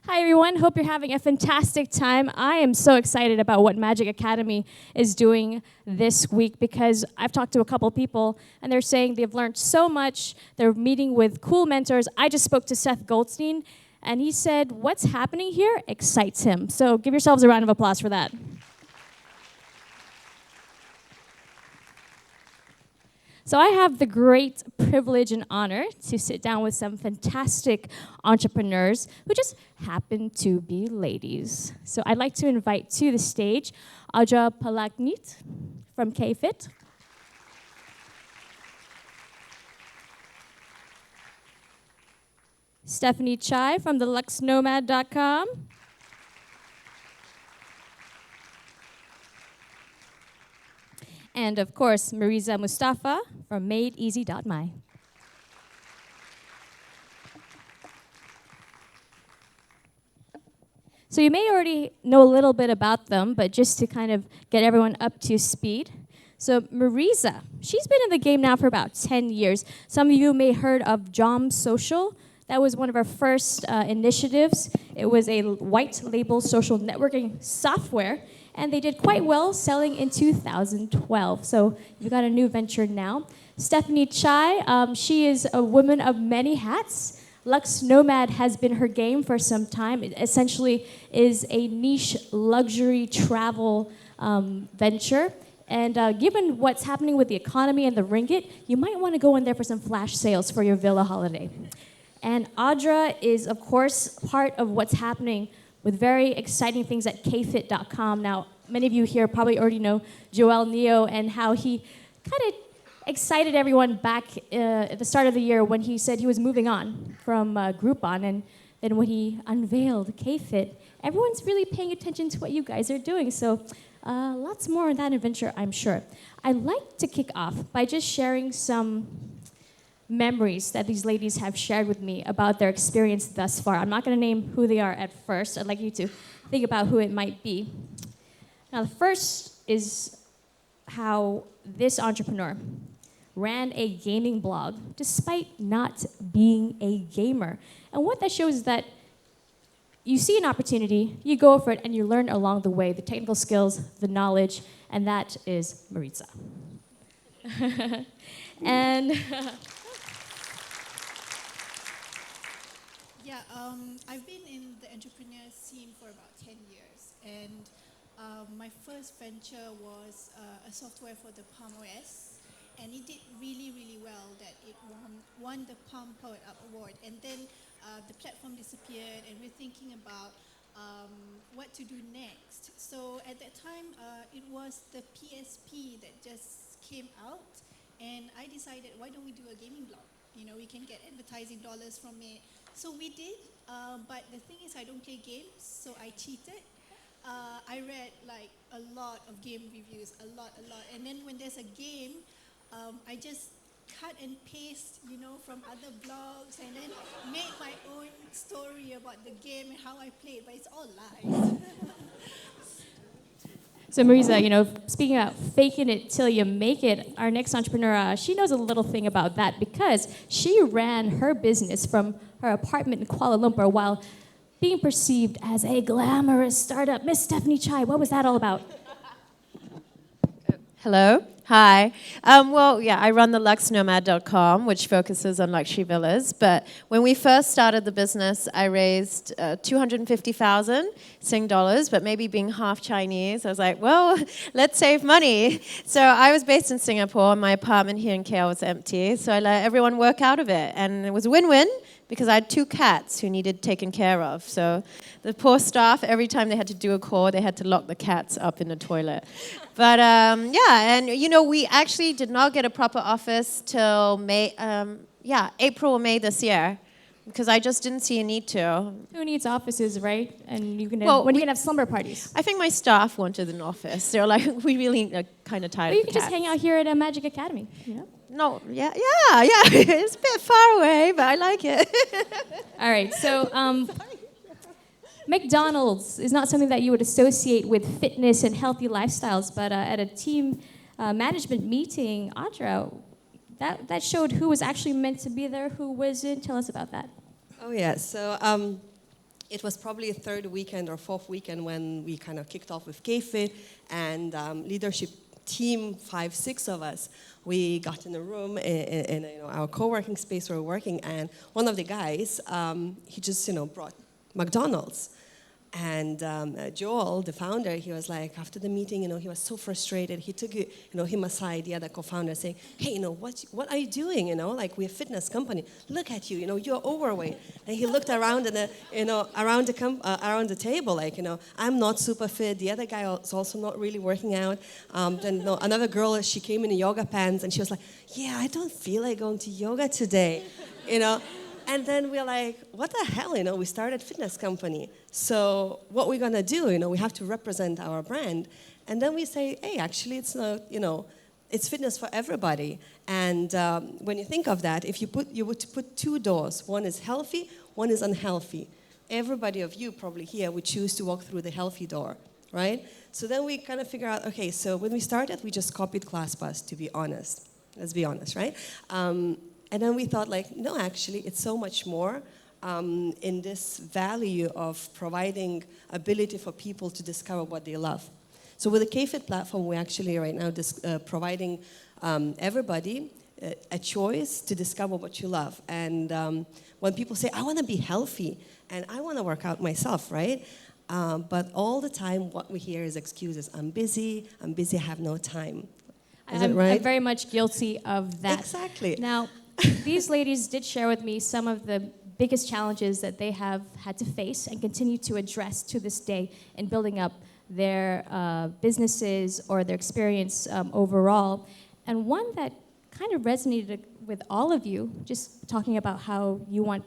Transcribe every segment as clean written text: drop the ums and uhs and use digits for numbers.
Hi, everyone. Hope you're having a fantastic time. I am so excited about what MaGIC Academy is doing this week because I've talked to a couple people, and they're saying they've learned so much. They're meeting with cool mentors. I just spoke to Seth Goldstein, and he said what's happening here excites him. So give yourselves a round of applause for that. So I have the great privilege and honor to sit down with some fantastic entrepreneurs who just happen to be ladies. So I'd like to invite to the stage Audra Pakalnyte from KFit. Stephanie Chai from theluxnomad.com. And of course, Meriza Mustapha from MadeEasy.my. So you may already know a little bit about them, but just to kind of get everyone up to speed. So Meriza, she's been in the game now for about 10 years. Some of you may have heard of Jom Social. That was one of our first initiatives. It was a white label social networking software, and they did quite well selling in 2012. So you've got a new venture now. Stephanie Chai, she is a woman of many hats. Lux Nomad has been her game for some time. It essentially is a niche luxury travel venture. And given what's happening with the economy and the ringgit, you might want to go in there for some flash sales for your villa holiday. And Audra is, of course, part of what's happening with very exciting things at kfit.com. Now, many of you here probably already know Joel Neo and how he kind of excited everyone back at the start of the year when he said he was moving on from Groupon. And then when he unveiled KFit, everyone's really paying attention to what you guys are doing. So lots more on that adventure, I'm sure. I'd like to kick off by just sharing some memories that these ladies have shared with me about their experience thus far. I'm not going to name who they are at first. I'd like you to think about who it might be. Now, the first is how this entrepreneur ran a gaming blog despite not being a gamer. And what that shows is that you see an opportunity, you go for it, and you learn along the way the technical skills, the knowledge, and that is Meriza. And I've been in the entrepreneur scene for about 10 years, and my first venture was a software for the Palm OS, and it did really, really well that it won the Palm Powered Up Award, and then the platform disappeared, and we're thinking about what to do next. So at that time, it was the PSP that just came out, and I decided, why don't we do a gaming blog? You know, we can get advertising dollars from it. So we did, but the thing is I don't play games, so I cheated. I read like a lot of game reviews, a lot. And then when there's a game, I just cut and paste, you know, from other blogs and then made my own story about the game and how I played, but it's all lies. so Meriza, you know, speaking about faking it till you make it, our next entrepreneur, she knows a little thing about that because she ran her business from her apartment in Kuala Lumpur while being perceived as a glamorous startup. Miss Stephanie Chai, what was that all about? Hello. Hi. I run the luxnomad.com, which focuses on luxury villas. But when we first started the business, I raised 250,000 Sing dollars. But maybe being half Chinese, I was like, well, let's save money. So I was based in Singapore. My apartment here in KL was empty. So I let everyone work out of it. And it was a win-win because I had 2 cats who needed taken care of. So the poor staff, every time they had to do a call, they had to lock the cats up in the toilet. But and you know, we actually did not get a proper office till April or May this year, because I just didn't see a need to. Who needs offices, right? And you can Well, you can have slumber parties. I think my staff wanted an office. They were like, we really are kind of tired Or you of can the just cats. hang out here at a MaGIC Academy, you know? No, yeah. It's a bit far away, but I like it. All right, so McDonald's is not something that you would associate with fitness and healthy lifestyles, but at a team management meeting, Audra, that showed who was actually meant to be there, who wasn't. Tell us about that. Oh, yeah. So it was probably a third weekend or fourth weekend when we kind of kicked off with K-Fit, and leadership team, 5, 6 of us, we got in a room in our co-working space where we're working, and one of the guys, he just brought McDonald's. And Joel, the founder, he was like, after the meeting, he was so frustrated. He took him aside, the other co-founder, saying, hey, what are you doing? Like, we're a fitness company. Look at you, you're overweight. And he looked around around the table, like, I'm not super fit. The other guy was also not really working out. Then another girl, she came in yoga pants, and she was like, yeah, I don't feel like going to yoga today, And then we're like, what the hell, we started a fitness company. So what we're going to do, we have to represent our brand. And then we say, hey, actually, it's not, it's fitness for everybody. And when you think of that, if you would put 2 doors, one is healthy, one is unhealthy. Everybody of you probably here would choose to walk through the healthy door, right? So then we kind of figure out, okay, so when we started, we just copied ClassPass, to be honest. Let's be honest, right? And then we thought, like, no, actually, it's so much more in this value of providing ability for people to discover what they love. So with the K-Fit platform, we're actually right now providing everybody a choice to discover what you love. And when people say, I want to be healthy, and I want to work out myself, right? But all the time, what we hear is excuses. I'm busy, I have no time. Is it right? I'm very much guilty of that. Exactly. Now, these ladies did share with me some of the biggest challenges that they have had to face and continue to address to this day in building up their businesses or their experience overall. And one that kind of resonated with all of you, just talking about how you want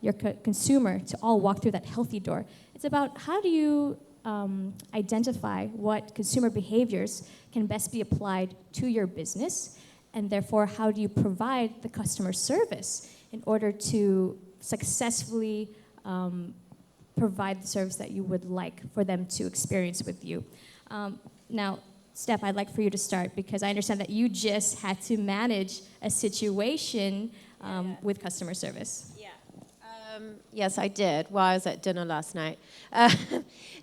your consumer to all walk through that healthy door. It's about how do you identify what consumer behaviors can best be applied to your business, and therefore, how do you provide the customer service in order to successfully provide the service that you would like for them to experience with you? Now, Steph, I'd like for you to start because I understand that you just had to manage a situation with customer service. Yes, I did while I was at dinner last night.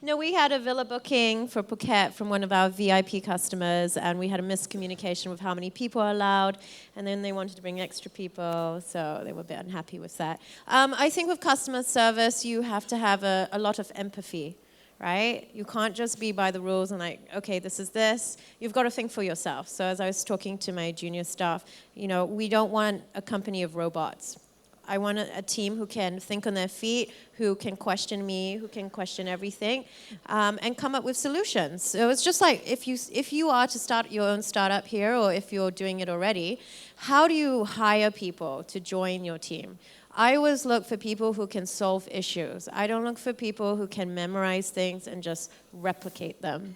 No, we had a villa booking for Phuket from one of our VIP customers, and we had a miscommunication with how many people are allowed, and then they wanted to bring extra people, so they were a bit unhappy with that. I think with customer service, you have to have a lot of empathy, right? You can't just be by the rules and like, okay, this is this. You've got to think for yourself. So as I was talking to my junior staff, we don't want a company of robots. I want a team who can think on their feet, who can question me, who can question everything, and come up with solutions. So it's just like if you are to start your own startup here, or if you're doing it already, how do you hire people to join your team? I always look for people who can solve issues. I don't look for people who can memorize things and just replicate them.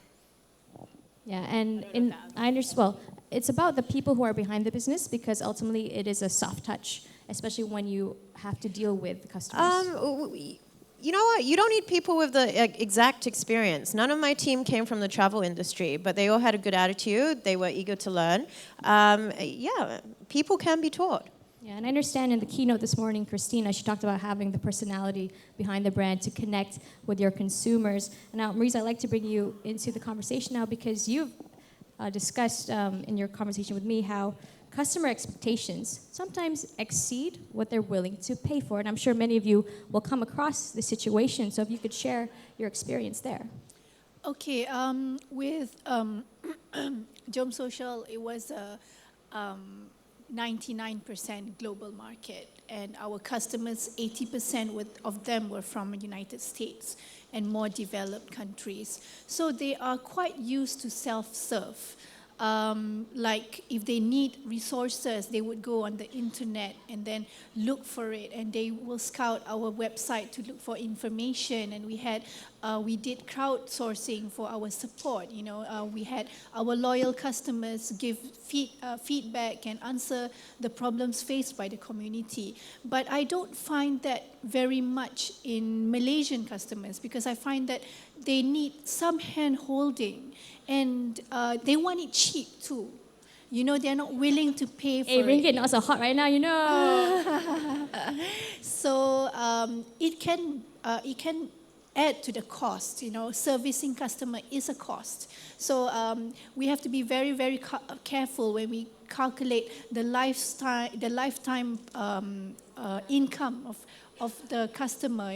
Yeah, and I understand. Well, it's about the people who are behind the business because ultimately it is a soft touch, especially when you have to deal with customers. You know what? You don't need people with the exact experience. None of my team came from the travel industry, but they all had a good attitude. They were eager to learn. Yeah, people can be taught. Yeah, and I understand in the keynote this morning, Christina, she talked about having the personality behind the brand to connect with your consumers. And now, Meriza, I'd like to bring you into the conversation now because you've discussed in your conversation with me how customer expectations sometimes exceed what they're willing to pay for. And I'm sure many of you will come across this situation. So if you could share your experience there. Okay, with Jom Social, it was a 99% global market, and our customers, 80% of them were from the United States and more developed countries. So they are quite used to self-serve. Like if they need resources, they would go on the internet and then look for it, and they will scout our website to look for information. And we did crowdsourcing for our support. We had our loyal customers give feedback and answer the problems faced by the community. But I don't find that very much in Malaysian customers because I find that they need some hand holding. And they want it cheap too. They're not willing to pay for it. Hey, ringgit not so hot right now, So it can it can add to the cost. Servicing customer is a cost. So we have to be very, very careful when we calculate the lifetime income of the customer.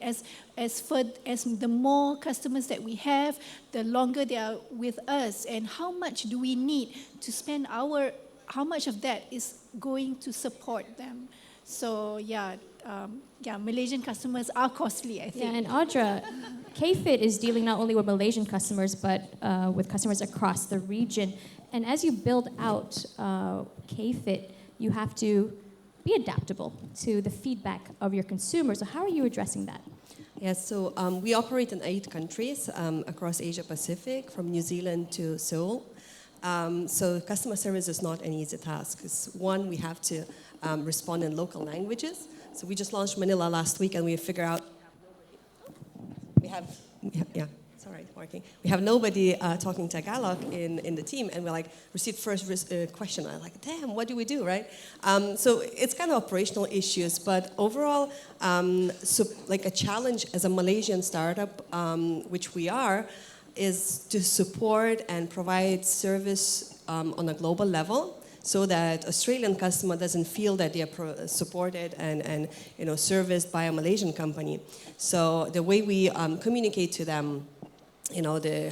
As the more customers that we have, the longer they are with us, and how much do we need to spend how much of that is going to support them. So Malaysian customers are costly, I think. Yeah, and Audra, K-Fit is dealing not only with Malaysian customers, but with customers across the region. And as you build out K-Fit, you have to be adaptable to the feedback of your consumers. So how are you addressing that? Yes, so we operate in 8 countries across Asia Pacific, from New Zealand to Seoul. So customer service is not an easy task. Because one, we have to respond in local languages. So we just launched Manila last week, and we figure out we have nobody talking Tagalog in the team, and we received first question. I'm like, damn, what do we do, right? So it's kind of operational issues, but overall, a challenge as a Malaysian startup, which we are, is to support and provide service on a global level, so that Australian customer doesn't feel that they are supported and serviced by a Malaysian company. So the way we communicate to them,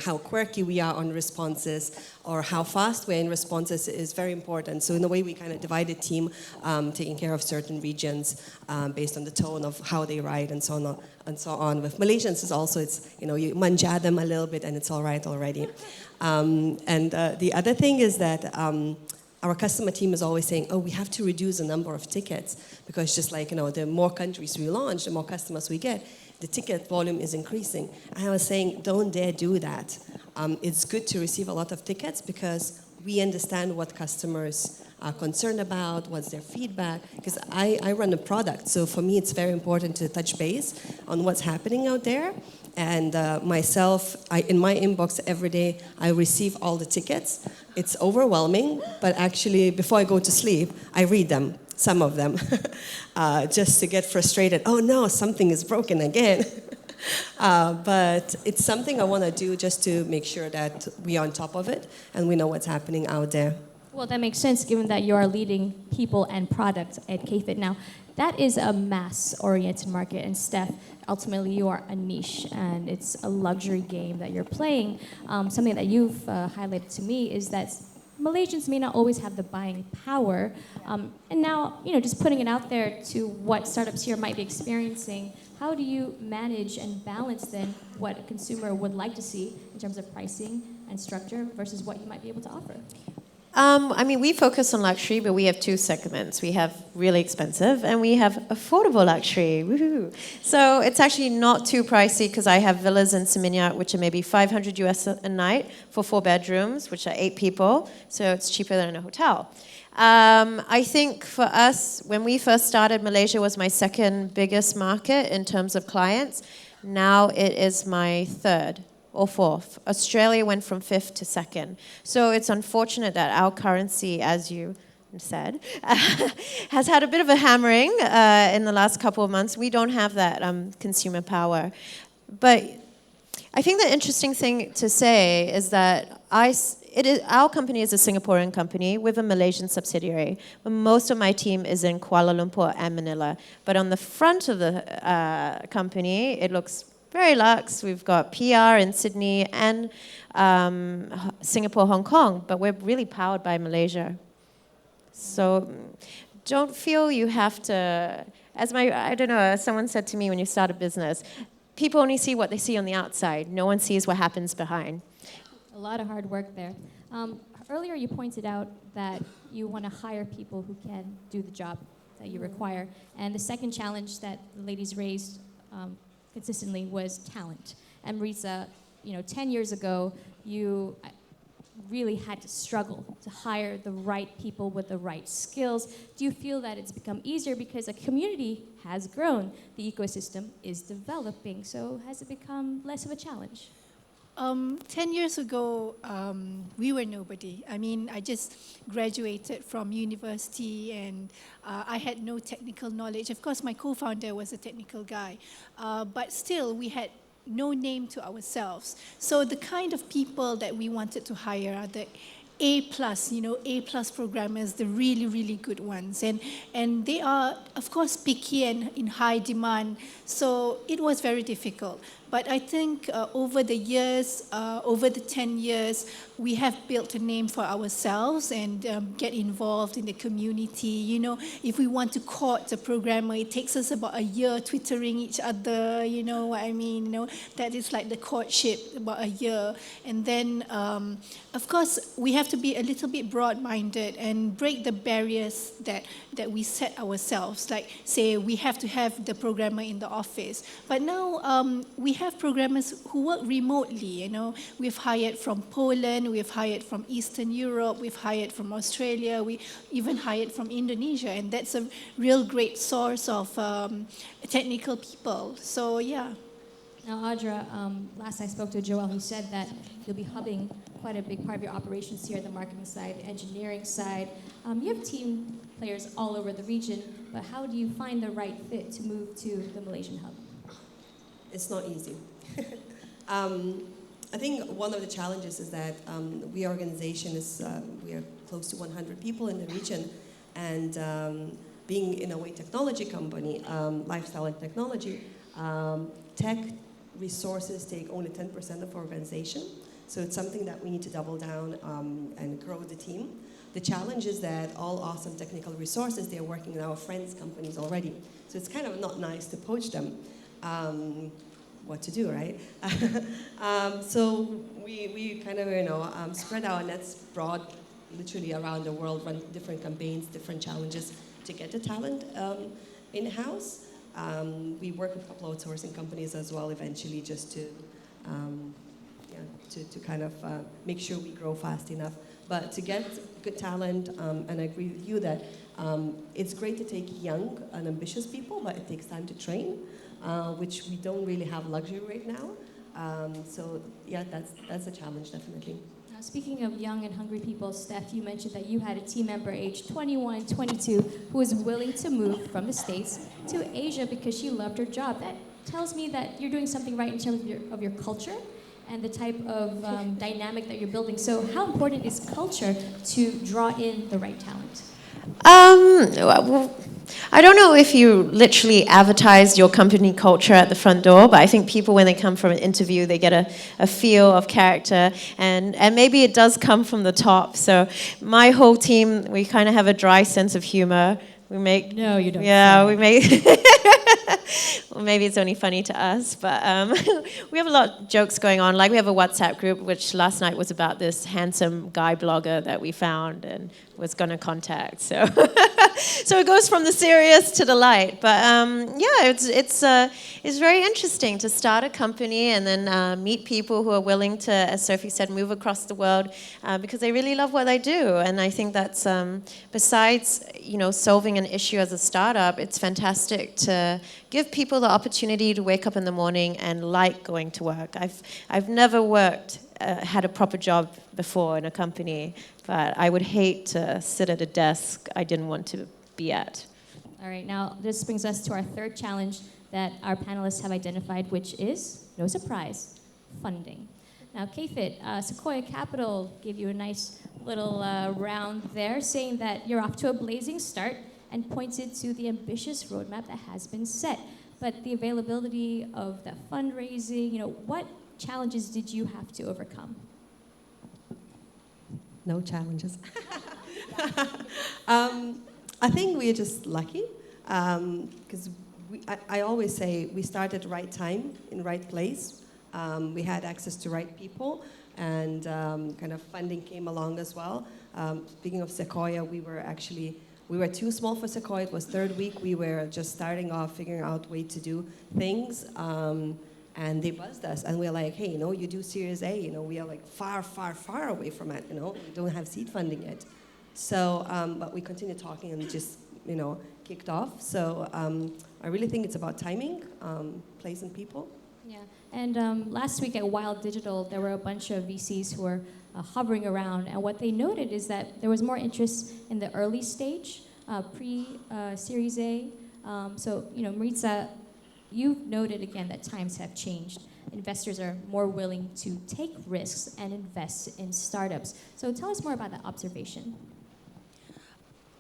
how quirky we are on responses or how fast we're in responses is very important. So in a way, we kind of divide the team, taking care of certain regions based on the tone of how they write and so on and so on. With Malaysians, you manja them a little bit and it's all right already. The other thing is that our customer team is always saying, we have to reduce the number of tickets, because just the more countries we launch, the more customers we get, the ticket volume is increasing. And I was saying, don't dare do that. It's good to receive a lot of tickets because we understand what customers are concerned about, what's their feedback, because I run a product. So for me, it's very important to touch base on what's happening out there. And myself, in my inbox every day, I receive all the tickets. It's overwhelming, but actually, before I go to sleep, I read them, some of them, just to get frustrated. Oh no, something is broken again. But it's something I want to do just to make sure that we are on top of it and we know what's happening out there. Well, that makes sense given that you are leading people and products at K-Fit. Now, that is a mass-oriented market, and Steph, ultimately you are a niche, and it's a luxury game that you're playing. Something that you've highlighted to me is that Malaysians may not always have the buying power, and now, just putting it out there to what startups here might be experiencing, how do you manage and balance then what a consumer would like to see in terms of pricing and structure versus what you might be able to offer? We focus on luxury, but we have 2 segments. We have really expensive, and we have affordable luxury. Woohoo! So it's actually not too pricey, because I have villas in Seminyak, which are maybe $500 a night for 4 bedrooms, which are 8 people. So it's cheaper than a hotel. I think for us, when we first started, Malaysia was my 2nd biggest market in terms of clients. Now it is my 3rd. Or 4th. Australia went from 5th to 2nd. So it's unfortunate that our currency, as you said, has had a bit of a hammering in the last couple of months. We don't have that consumer power. But I think the interesting thing to say is that our company is a Singaporean company with a Malaysian subsidiary. But most of my team is in Kuala Lumpur and Manila. But on the front of the company, it looks very luxe. We've got PR in Sydney and Singapore, Hong Kong, but we're really powered by Malaysia. So don't feel you have to, someone said to me when you start a business, people only see what they see on the outside. No one sees what happens behind. A lot of hard work there. Earlier you pointed out that you want to hire people who can do the job that you require. And the second challenge that the ladies raised consistently was talent. And Meriza, 10 years ago, you really had to struggle to hire the right people with the right skills. Do you feel that it's become easier because a community has grown, the ecosystem is developing, so has it become less of a challenge? 10 years ago, we were nobody. I mean, I just graduated from university and I had no technical knowledge. Of course, my co-founder was a technical guy, but still, we had no name to ourselves. So the kind of people that we wanted to hire are the A plus, A plus programmers, the really, really good ones. And they are, of course, picky and in high demand. So it was very difficult. But I think over the years, over the 10 years, we have built a name for ourselves and get involved in the community. If we want to court a programmer, it takes us about a year twittering each other, you know what I mean? That is like the courtship, about a year. And then, of course, we have to be a little bit broad-minded and break the barriers that we set ourselves. Like, say, we have to have the programmer in the office. But now we have programmers who work remotely. We've hired from Poland, we've hired from Eastern Europe, we've hired from Australia, we even hired from Indonesia, and that's a real great source of technical people. So yeah. Now, Audra, last I spoke to Joel, who said that you'll be hubbing quite a big part of your operations here at the marketing side, engineering side. You have team players all over the region, but how do you find the right fit to move to the Malaysian hub? It's not easy. I think one of the challenges is that we organization is, we are close to 100 people in the region, and being in a way technology company, lifestyle and technology, tech resources take only 10% of organization. So it's something that we need to double down and grow the team. The challenge is that all awesome technical resources, they're working in our friends' companies already. So it's kind of not nice to poach them. What to do, right? So we kind of, spread our nets broad, literally around the world, run different campaigns, different challenges to get the talent in-house. We work with a couple of outsourcing companies as well, eventually, just to kind of make sure we grow fast enough. But to get good talent, and I agree with you that it's great to take young and ambitious people, but it takes time to train, which we don't really have luxury right now. So yeah, that's a challenge, definitely. Now, speaking of young and hungry people, Steph, you mentioned that you had a team member aged 21, 22 who was willing to move from the States to Asia because she loved her job. That tells me that you're doing something right in terms of your culture and the type of dynamic that you're building. So how important is culture to draw in the right talent? Well, I don't know if you literally advertise your company culture at the front door, but I think people, when they come from an interview, they get a feel of character, and maybe it does come from the top. So my whole team, we kind of have a dry sense of humor. We make... No, you don't. Yeah, we make... Well, maybe it's only funny to us, but we have a lot of jokes going on. Like, we have a WhatsApp group, which last night was about this handsome guy blogger that we found and was going to contact. So so it goes from the serious to the light. But yeah, it's very interesting to start a company and then meet people who are willing to, as Sophie said, move across the world because they really love what they do. And I think that's, besides, solving an issue as a startup, it's fantastic to give people the opportunity to wake up in the morning and like going to work. I've never had a proper job before in a company, but I would hate to sit at a desk I didn't want to be at. All right, now this brings us to our third challenge that our panelists have identified, which is, no surprise, funding. Now, K-Fit, Sequoia Capital gave you a nice little round there, saying that you're off to a blazing start and pointed to the ambitious roadmap that has been set. But the availability of the fundraising, what challenges did you have to overcome? No challenges. I think we're just lucky because I always say we started right time in right place. We had access to right people, and kind of funding came along as well. Speaking of Sequoia, we were too small for Sequoia. It was third week. We were just starting off, figuring out way to do things. And they buzzed us, and we're like, hey, you do Series A, we are like far, far, far away from it, we don't have seed funding yet. So, but we continued talking and just, kicked off. So I really think it's about timing, place and people. Yeah, and last week at Wild Digital, there were a bunch of VCs who were hovering around, and what they noted is that there was more interest in the early stage, pre-Series A. So, Meriza, you've noted again that times have changed. Investors are more willing to take risks and invest in startups. So tell us more about that observation.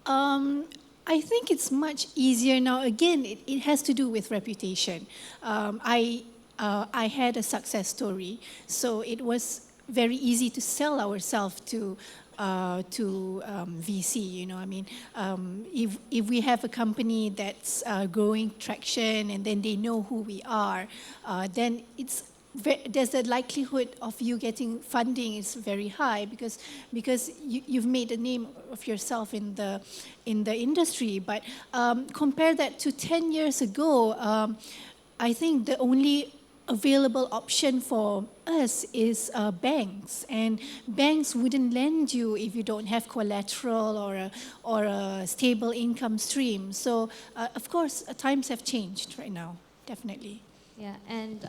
I think it's much easier now. Again, it has to do with reputation. I had a success story, so it was very easy to sell ourselves to VC. If we have a company that's growing traction and then they know who we are, then there's a likelihood of you getting funding is very high because you've made a name of yourself in the industry. But compare that to 10 years ago, I think the only available option for us is banks, and banks wouldn't lend you if you don't have collateral or a stable income stream. So of course times have changed right now, definitely. Yeah, and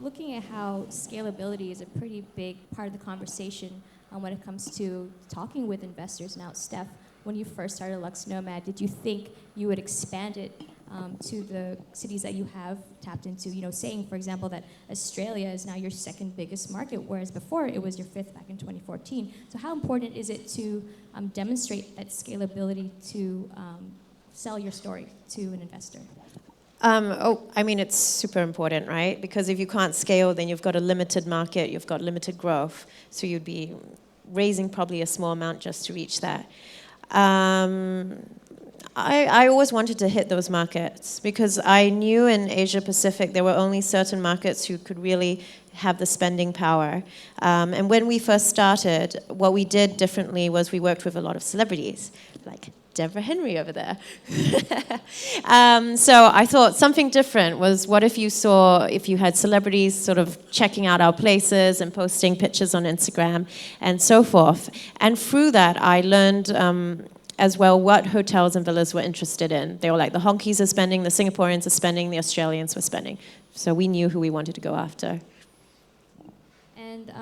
looking at how scalability is a pretty big part of the conversation when it comes to talking with investors. Now, Steph, when you first started Lux Nomad, did you think you would expand it to the cities that you have tapped into? Saying, for example, that Australia is now your second biggest market, whereas before it was your fifth back in 2014. So how important is it to demonstrate that scalability to sell your story to an investor? It's super important, right? Because if you can't scale, then you've got a limited market, you've got limited growth. So you'd be raising probably a small amount just to reach that. I always wanted to hit those markets because I knew in Asia Pacific there were only certain markets who could really have the spending power. And when we first started, what we did differently was we worked with a lot of celebrities, like Deborah Henry over there. So I thought something different was, what if you had celebrities sort of checking out our places and posting pictures on Instagram and so forth. And through that, I learned as well what hotels and villas were interested in. They were like, the honkies are spending, the Singaporeans are spending, the Australians were spending. So we knew who we wanted to go after. And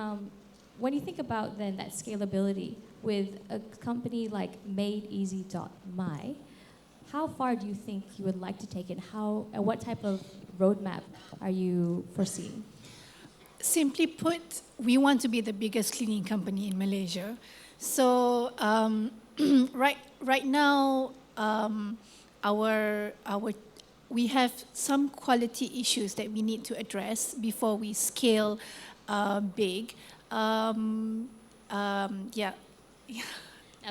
when you think about then that scalability with a company like MadeEasy.my, how far do you think you would like to take it? And what type of roadmap are you foreseeing? Simply put, we want to be the biggest cleaning company in Malaysia. So right now, we have some quality issues that we need to address before we scale big. Now,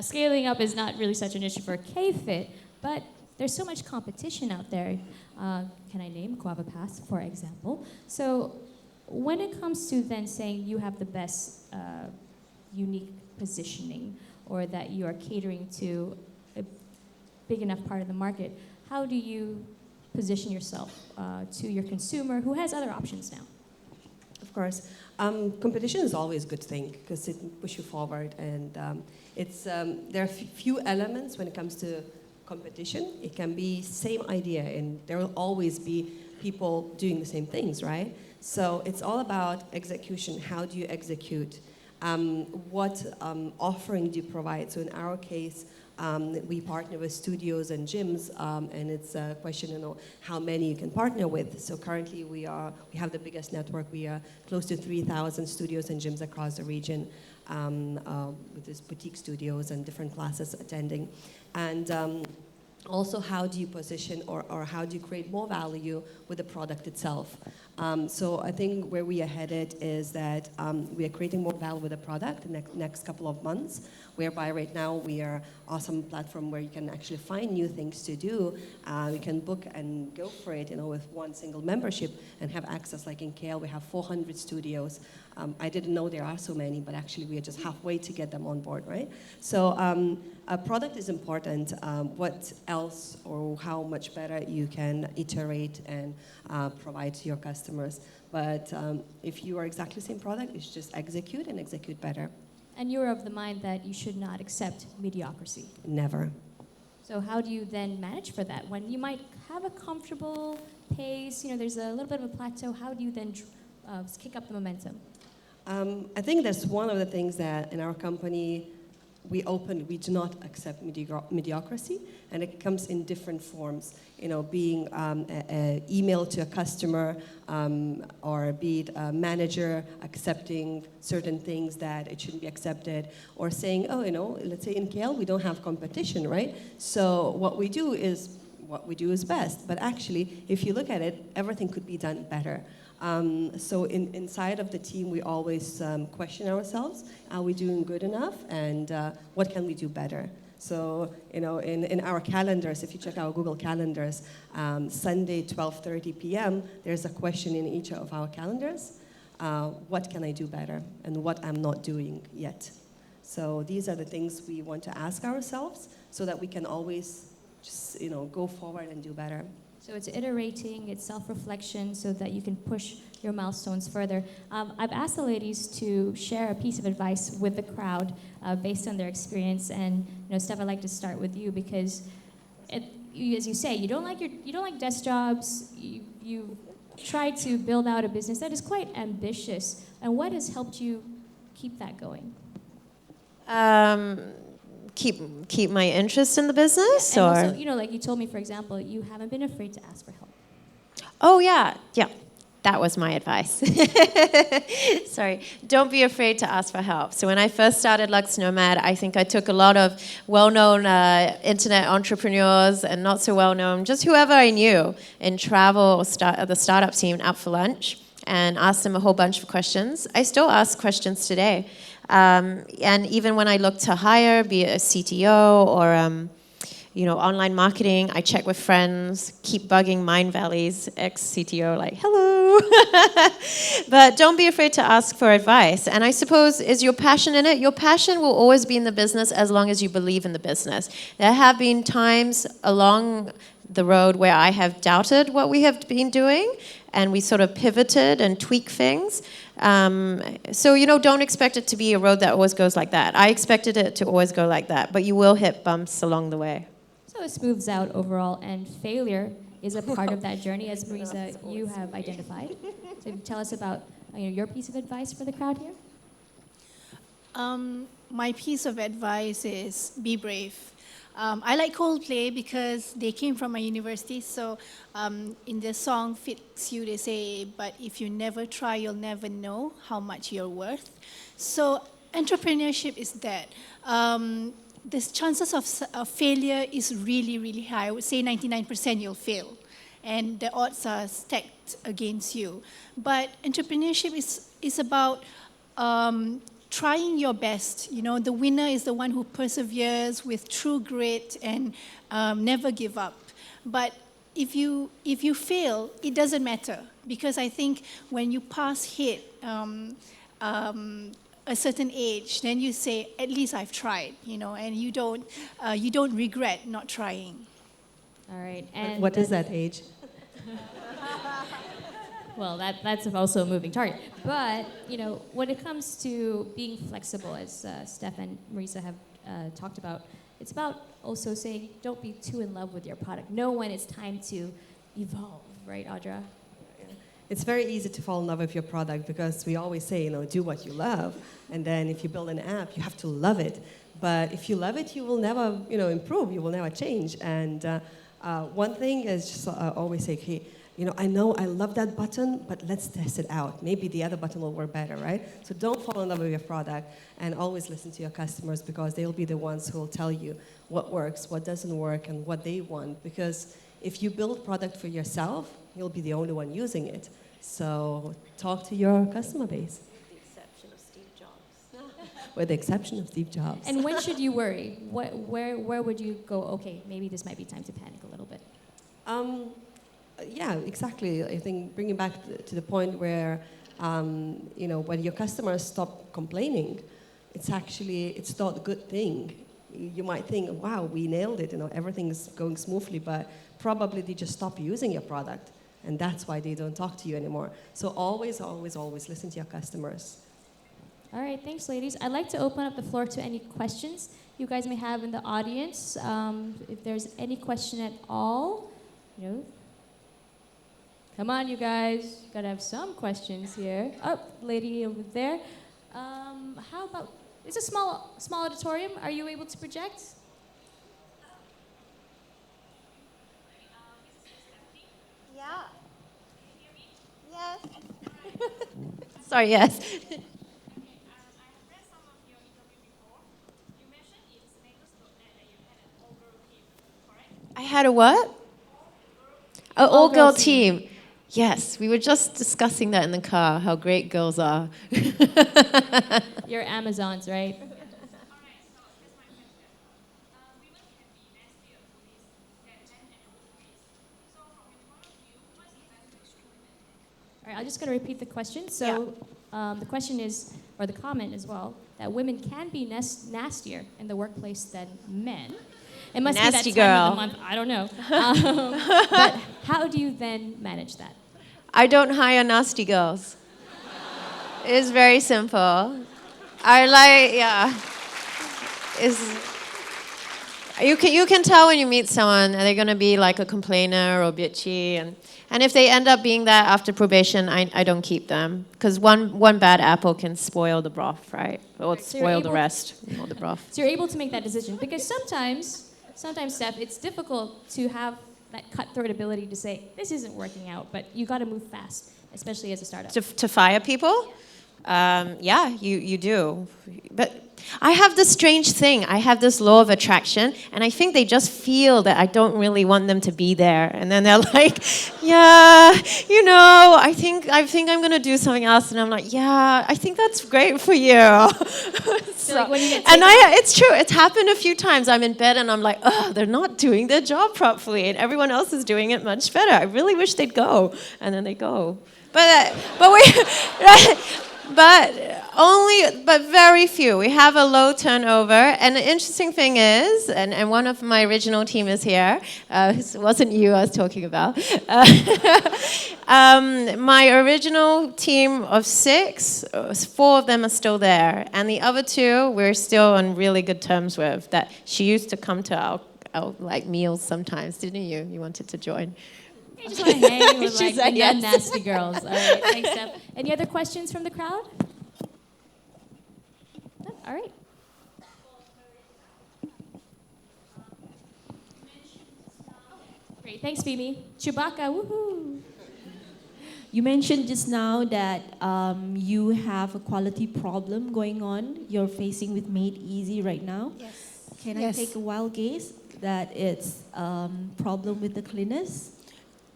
scaling up is not really such an issue for K-Fit, but there's so much competition out there. Can I name Guava Pass, for example? So when it comes to then saying you have the best unique positioning, or that you are catering to a big enough part of the market, how do you position yourself to your consumer who has other options now? Of course. Competition is always a good thing because it pushes you forward, and there are few elements when it comes to competition. It can be same idea, and there will always be people doing the same things, right? So it's all about execution. How do you execute? What offering do you provide? So in our case, we partner with studios and gyms, and it's a question, how many you can partner with. So currently we have the biggest network. We are close to 3,000 studios and gyms across the region, with these boutique studios and different classes attending. And also, how do you position or how do you create more value with the product itself? So I think where we are headed is that we are creating more value with the product in the next couple of months, whereby right now we are awesome platform where you can actually find new things to do. You can book and go for it, with one single membership and have access. Like in KL, we have 400 studios. I didn't know there are so many, but actually we are just halfway to get them on board, right? So a product is important. What else or how much better you can iterate and provide to your customers. But if you are exactly the same product, it's just execute and execute better. And you're of the mind that you should not accept mediocrity. Never. So how do you then manage for that when you might have a comfortable pace, there's a little bit of a plateau, how do you then kick up the momentum? I think that's one of the things that in our company we do not accept mediocrity, and it comes in different forms. Being an email to a customer, or be it a manager accepting certain things that it shouldn't be accepted, or saying, let's say in KL we don't have competition, right? So what we do is best. But actually, if you look at it, everything could be done better. So inside of the team, we always question ourselves: are we doing good enough, and what can we do better? So in our calendars, if you check our Google calendars, Sunday 12:30 p.m. there's a question in each of our calendars: what can I do better, and what I'm not doing yet? So these are the things we want to ask ourselves, so that we can always just go forward and do better. So it's iterating, it's self-reflection, so that you can push your milestones further. I've asked the ladies to share a piece of advice with the crowd based on their experience. And Steph, I'd like to start with you, because, as you say, you don't like desk jobs. You try to build out a business that is quite ambitious. And what has helped you keep that going? Keep my interest in the business, and or also, like you told me, for example, you haven't been afraid to ask for help. Oh yeah, that was my advice. Sorry, don't be afraid to ask for help. So when I first started Lux Nomad, I think I took a lot of well-known internet entrepreneurs and not so well-known, just whoever I knew in travel or the startup team, out for lunch, and asked them a whole bunch of questions. I still ask questions today. And even when I look to hire, be it a CTO or online marketing, I check with friends, keep bugging Mindvalley's ex-CTO, like, hello. But don't be afraid to ask for advice. And I suppose, is your passion in it? Your passion will always be in the business as long as you believe in the business. There have been times along the road where I have doubted what we have been doing, and we sort of pivoted and tweaked things. So, don't expect it to be a road that always goes like that. I expected it to always go like that, but you will hit bumps along the way. So it smooths out overall, and failure is a part of that journey, as Meriza, you have identified. So tell us about your piece of advice for the crowd here. My piece of advice is be brave. I like Coldplay because they came from my university. So in the song Fits You, they say, but if you never try, you'll never know how much you're worth. So entrepreneurship is that. The chances of failure is really, really high. I would say 99% you'll fail. And the odds are stacked against you. But entrepreneurship is about trying your best. The winner is the one who perseveres with true grit and never give up. But if you fail, it doesn't matter, because I think when you hit a certain age, then you say, at least I've tried, and you don't regret not trying. All right. And what is that age? Well, that's also a moving target. But, when it comes to being flexible, as Steph and Meriza have talked about, it's about also saying, don't be too in love with your product. Know when it's time to evolve, right, Audra? It's very easy to fall in love with your product, because we always say, do what you love. And then if you build an app, you have to love it. But if you love it, you will never, improve. You will never change. And one thing is just always say, okay, I know I love that button, but let's test it out. Maybe the other button will work better, right? So don't fall in love with your product, and always listen to your customers, because they'll be the ones who will tell you what works, what doesn't work, and what they want. Because if you build product for yourself, you'll be the only one using it. So talk to your customer base. With the exception of Steve Jobs. With the exception of Steve Jobs. And when should you worry? Where would you go, okay, maybe this might be time to panic a little bit? Yeah, exactly. I think bringing back to the point where, when your customers stop complaining, it's not a good thing. You might think, wow, we nailed it, everything's going smoothly, but probably they just stop using your product. And that's why they don't talk to you anymore. So always, always, always listen to your customers. All right, thanks, ladies. I'd like to open up the floor to any questions you guys may have in the audience. If there's any question at all, Come on, you guys. Gotta have some questions here. Oh, lady over there. How about, it's a small auditorium. Are you able to project? Yeah. Yes. Sorry, yes. I had a what? An all-girl team. Yes, we were just discussing that in the car, how great girls are. You're Amazons, right? All right, I'm just going to repeat the question. So the question is, or the comment as well, that women can be nastier in the workplace than men. It must Nasty be that time girl. of the month. I don't know. But how do you then manage that? I don't hire nasty girls. It's very simple. I like, yeah. You can tell when you meet someone, are they going to be like a complainer or bitchy? And if they end up being that after probation, I don't keep them. Because one bad apple can spoil the broth, right? Or So spoil the rest, or the broth. So you're able to make that decision. Because sometimes, Steph, it's difficult to have that cutthroat ability to say, this isn't working out, but you got to move fast, especially as a startup. To fire people? Yeah, you do. But I have this strange thing. I have this law of attraction, and I think they just feel that I don't really want them to be there. And then they're like, yeah, I think I'm going to do something else. And I'm like, yeah, I think that's great for you. Like when you get it's true. It's happened a few times. I'm in bed, and I'm like, oh, they're not doing their job properly, and everyone else is doing it much better. I really wish they'd go. And then they go. But very few. We have a low turnover, and the interesting thing is, and one of my original team is here. It wasn't you I was talking about. My original team of 6, 4 of them are still there, and the other 2 we're still on really good terms with. That she used to come to our like meals sometimes, didn't you? You wanted to join. I just want to hang with She like said the yes. nasty girls. All right, thanks, Steph. Any other questions from the crowd? No? All right. Great, thanks, Phoebe. Chewbacca, woohoo! You mentioned just now that you have a quality problem going on. You're facing with Made Easy right now. Yes. Can I take a wild guess that it's problem with the cleaners?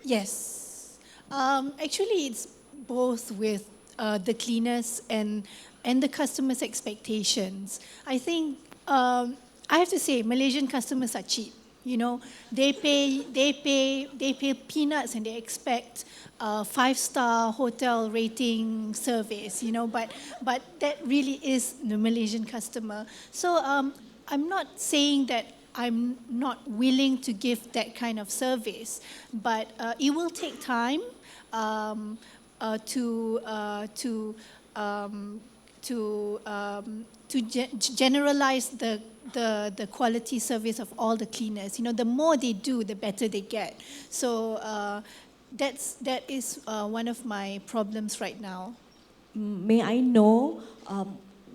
Yes. Actually, it's both with the cleaners and the customers' expectations. I think I have to say Malaysian customers are cheap. They pay peanuts and they expect 5-star hotel rating service. But that really is the Malaysian customer. So I'm not saying that I'm not willing to give that kind of service, but it will take time to generalize the quality service of all the cleaners. The more they do, the better they get. So that is one of my problems right now. May I know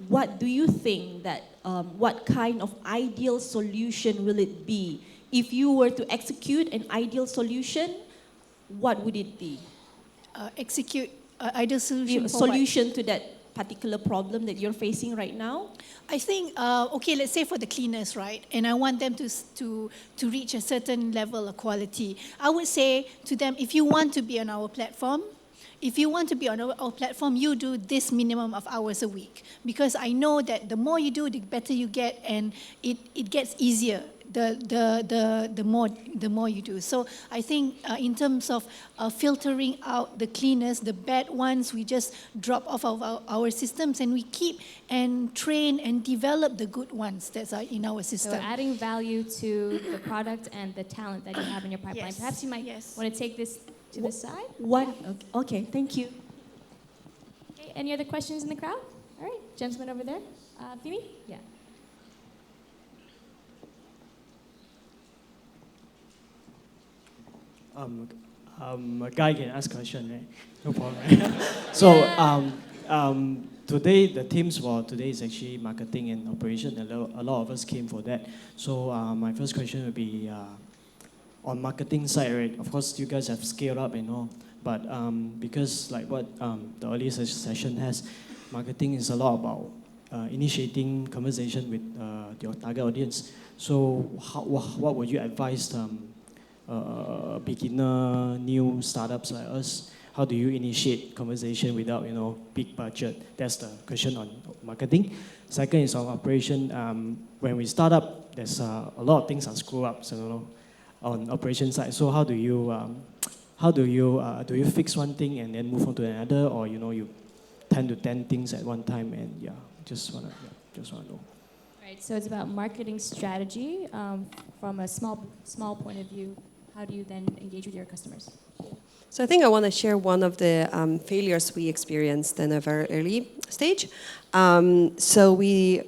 what do you think that what kind of ideal solution will it be? If you were to execute an ideal solution, what would it be? Execute ideal solution for solution to that particular problem that you're facing right now? I think, let's say for the cleaners, right? And I want them to reach a certain level of quality. I would say to them, if you want to be on our platform, you do this minimum of hours a week. Because I know that the more you do, the better you get, and it gets easier the more you do. So I think in terms of filtering out the cleaners, the bad ones, we just drop off of our systems, and we keep and train and develop the good ones that are in our system. So adding value to the product and the talent that you have in your pipeline. Yes. Perhaps you might want to take this to the side. Okay, thank you. Okay, any other questions in the crowd? All right, gentleman over there. Phoebe? Yeah. A guy can ask question, right? No problem, right? So, today, the themes for today is actually marketing and operation. A lot of us came for that. So, my first question would be on marketing side, right? Of course, you guys have scaled up and all, but because like what the earlier session has, marketing is a lot about initiating conversation with your target audience. So, what would you advise beginner, new startups like us? How do you initiate conversation without big budget? That's the question on marketing. Second is on operation. When we start up, there's a lot of things are screw ups, on operation side. So how do you fix one thing and then move on to another, or you 10 to 10 things at one time? And just wanna know. Right, so it's about marketing strategy from a small point of view. How do you then engage with your customers? So I think I want to share one of the failures we experienced in a very early stage. So we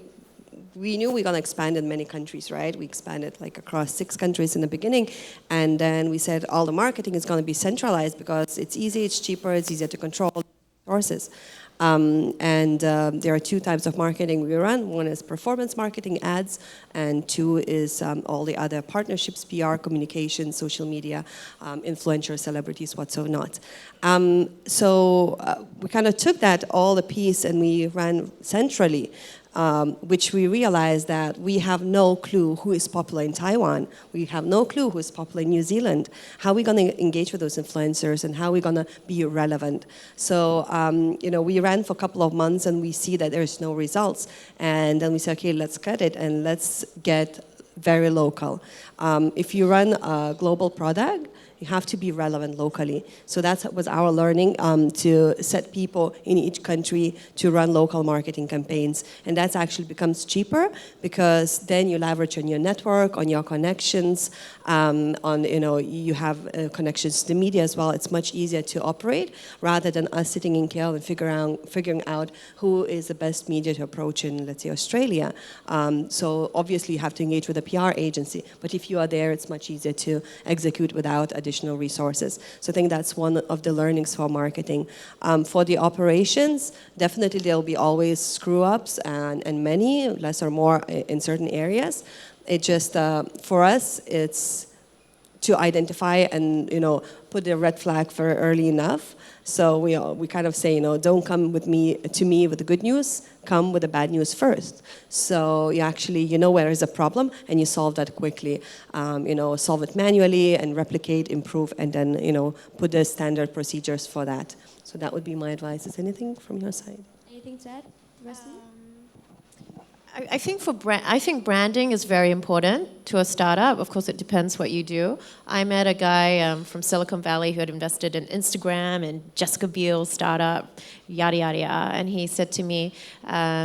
knew we were going to expand in many countries, right? We expanded like across 6 countries in the beginning. And then we said all the marketing is going to be centralized because it's easy, it's cheaper, it's easier to control resources. There are 2 types of marketing we run. One is performance marketing, ads, and 2 is all the other partnerships, PR, communication, social media, influencers, celebrities, whatsoever not. We kind of took that, all the piece, and we ran centrally. Which we realized that we have no clue who is popular in Taiwan. We have no clue who is popular in New Zealand. How are we going to engage with those influencers, and how are we going to be relevant? So, we ran for a couple of months and we see that there's no results. And then we said, okay, let's cut it and let's get very local. If you run a global product, you have to be relevant locally. So that was our learning, to set people in each country to run local marketing campaigns. And that actually becomes cheaper because then you leverage on your network, on your connections, you have connections to the media as well. It's much easier to operate rather than us sitting in KL and figuring out who is the best media to approach in, let's say, Australia. So obviously you have to engage with a PR agency, but if you are there, it's much easier to execute without additional resources. So I think that's one of the learnings for marketing. For the operations, definitely there'll be always screw-ups and many, less or more in certain areas. It just, for us, it's to identify and, put the red flag very early enough. So we kind of say, don't come to me with the good news, come with the bad news first. So you actually, where is a problem and you solve that quickly. Solve it manually and replicate, improve, and then, put the standard procedures for that. So that would be my advice. Is anything from your side? Anything to add, Rusty? I think branding is very important to a startup. Of course, it depends what you do. I met a guy from Silicon Valley who had invested in Instagram and Jessica Biel's startup, yada, yada, yada. And he said to me,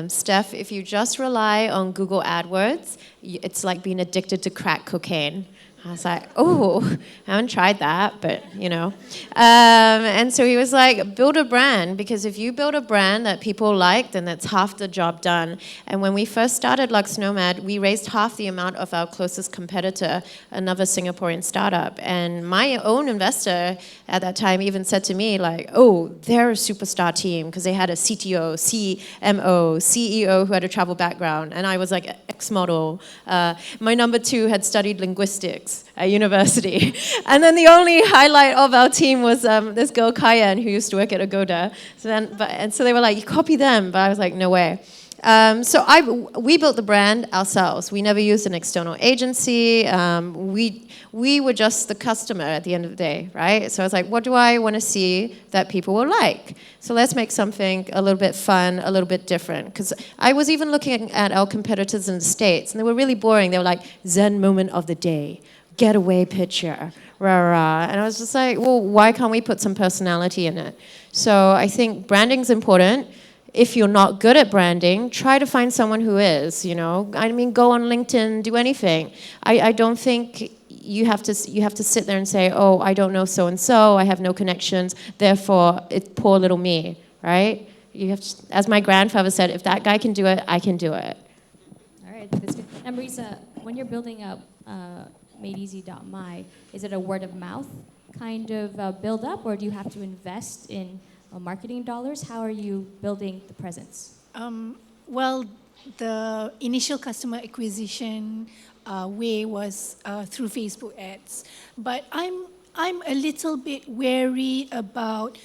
Steph, if you just rely on Google AdWords, it's like being addicted to crack cocaine. I was like, oh, I haven't tried that, but, And so he was like, build a brand, because if you build a brand that people like, then that's half the job done. And when we first started Lux Nomad, we raised half the amount of our closest competitor, another Singaporean startup. And my own investor at that time even said to me, like, oh, they're a superstar team, because they had a CTO, CMO, CEO who had a travel background. And I was like, ex-model. My number 2 had studied linguistics at university. And then the only highlight of our team was this girl, Kayan, who used to work at Agoda. So they were like, you copy them. But I was like, no way. We built the brand ourselves. We never used an external agency. We were just the customer at the end of the day, right? So I was like, what do I want to see that people will like? So let's make something a little bit fun, a little bit different. Because I was even looking at our competitors in the States, and they were really boring. They were like, Zen moment of the day, getaway picture, rah, rah. And I was just like, well, why can't we put some personality in it? So I think branding's important. If you're not good at branding, try to find someone who is, I mean, go on LinkedIn, do anything. I don't think you have to sit there and say, oh, I don't know so-and-so, I have no connections, therefore, it's poor little me, right? You have to, as my grandfather said, if that guy can do it, I can do it. All right, that's good. And Meriza, when you're building up madeeasy.my, is it a word of mouth kind of build up, or do you have to invest in marketing dollars? How are you building the presence? Well, the initial customer acquisition way was through Facebook ads, but I'm a little bit wary about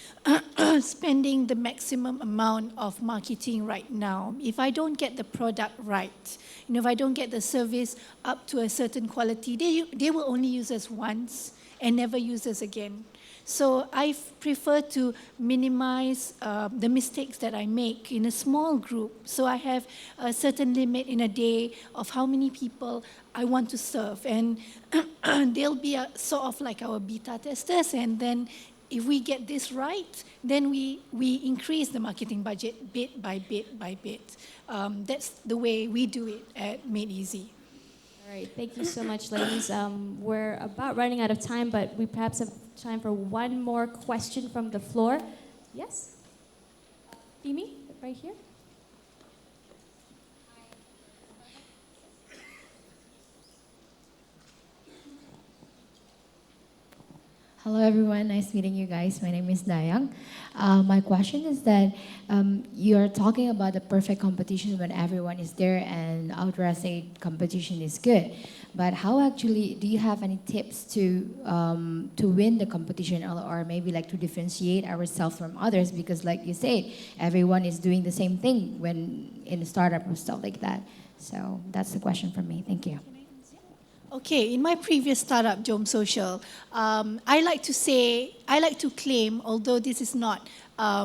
spending the maximum amount of marketing right now. If I don't get the product right, if I don't get the service up to a certain quality, they will only use us once and never use us again. So I prefer to minimize the mistakes that I make in a small group. So I have a certain limit in a day of how many people I want to serve. And they'll be sort of like our beta testers. And then if we get this right, then we increase the marketing budget bit by bit by bit. That's the way we do it at Made Easy. All right, thank you so much, ladies. We're about running out of time, but we perhaps have time for one more question from the floor. Yes? Amy, right here. Hello everyone, nice meeting you guys. My name is Dayang. My question is that you're talking about the perfect competition when everyone is there, and Audra said competition is good. But how actually, do you have any tips to win the competition, or maybe like to differentiate ourselves from others? Because like you said, everyone is doing the same thing when in a startup or stuff like that. So that's the question from me. Thank you. Okay, in my previous startup, Jom Social, I like to claim, although this is not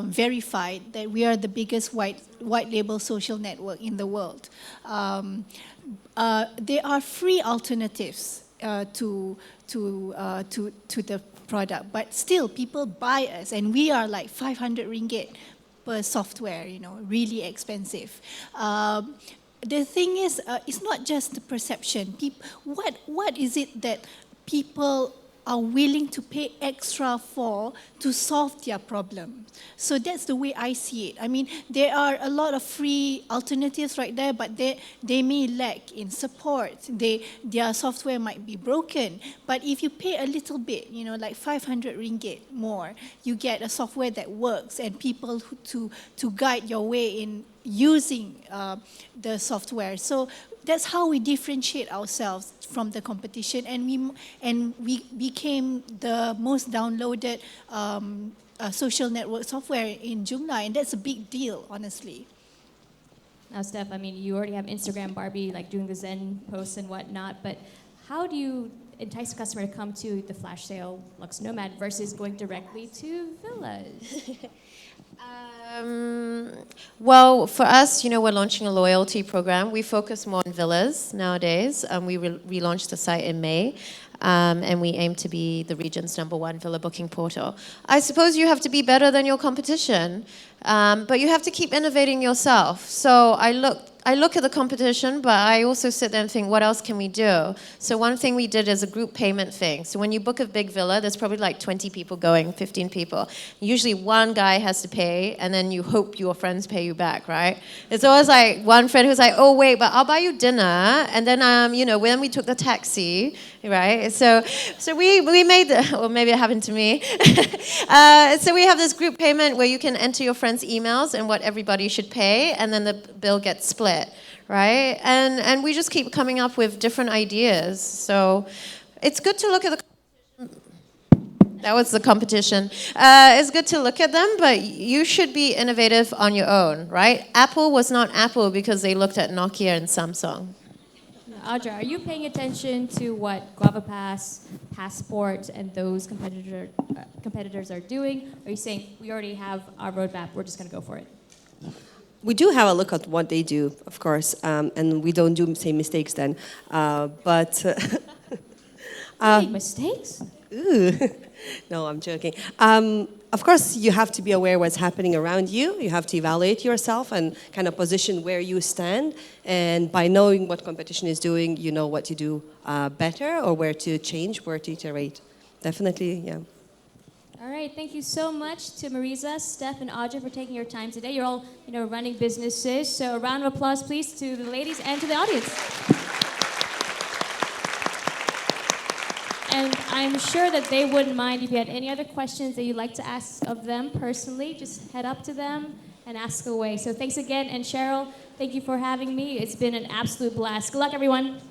verified, that we are the biggest white label social network in the world. There are free alternatives to the product, but still people buy us, and we are like 500 ringgit per software, really expensive. The thing is, it's not just the perception. What is it that people are willing to pay extra for to solve their problem? So that's the way I see it. I mean, there are a lot of free alternatives right there, but they may lack in support. Their software might be broken. But if you pay a little bit, like 500 ringgit more, you get a software that works and people to guide your way in using the software. So that's how we differentiate ourselves from the competition, and we became the most downloaded social network software in Joomla, and that's a big deal, honestly. Now, Steph, I mean, you already have Instagram Barbie, like doing the Zen posts and whatnot, but how do you entice a customer to come to the flash sale Lux Nomad versus going directly to villas? Well, for us, we're launching a loyalty program. We focus more on villas nowadays. We relaunched the site in May, and we aim to be the region's #1 villa booking portal. I suppose you have to be better than your competition, but you have to keep innovating yourself. So I look at the competition, but I also sit there and think, what else can we do? So one thing we did is a group payment thing. So when you book a big villa, there's probably like 20 people going, 15 people. Usually one guy has to pay, and then you hope your friends pay you back, right? It's always like one friend who's like, oh, wait, but I'll buy you dinner. And then, when we took the taxi, right? So we made, or maybe it happened to me. So we have this group payment where you can enter your friends' emails and what everybody should pay, and then the bill gets split. Right? And we just keep coming up with different ideas. So it's good to look at the that was the competition. It's good to look at them, but you should be innovative on your own, right? Apple was not Apple because they looked at Nokia and Samsung. Audra, are you paying attention to what GuavaPass, Passport, and those competitors are doing? Or are you saying, we already have our roadmap, we're just going to go for it? We do have a look at what they do, of course, and we don't do the same mistakes then. But Make mistakes? Ooh. No, I'm joking. Of course, you have to be aware what's happening around you. You have to evaluate yourself and kind of position where you stand. And by knowing what competition is doing, you know what to do better or where to change, where to iterate. Definitely, yeah. All right, thank you so much to Meriza, Steph, and Audra for taking your time today. You're all, running businesses, so a round of applause, please, to the ladies and to the audience. And I'm sure that they wouldn't mind if you had any other questions that you'd like to ask of them personally. Just head up to them and ask away. So thanks again. And Cheryl, thank you for having me. It's been an absolute blast. Good luck, everyone.